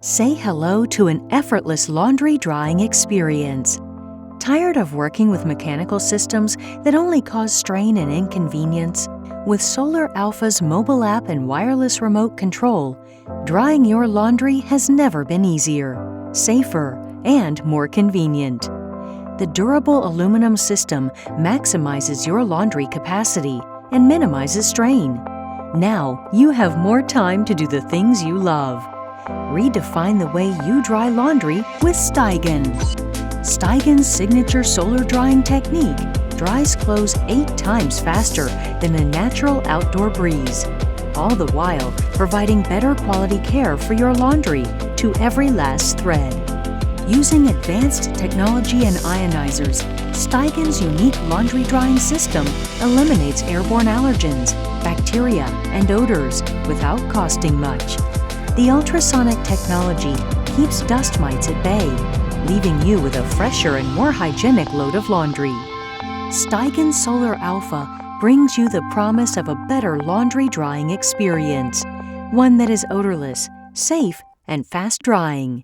Say hello to an effortless laundry drying experience. Tired of working with mechanical systems that only cause strain and inconvenience? With Solar Alpha's mobile app and wireless remote control, drying your laundry has never been easier, safer, and more convenient. The durable aluminum system maximizes your laundry capacity and minimizes strain. Now you have more time to do the things you love. Redefine the way you dry laundry with Steigen. Steigen's signature solar drying technique dries clothes 8 times faster than a natural outdoor breeze, all the while providing better quality care for your laundry to every last thread. Using advanced technology and ionizers, Steigen's unique laundry drying system eliminates airborne allergens, bacteria, and odors without costing much. The ultrasonic technology keeps dust mites at bay, leaving you with a fresher and more hygienic load of laundry. Steigen Solar Alpha brings you the promise of a better laundry drying experience, one that is odorless, safe, and fast drying.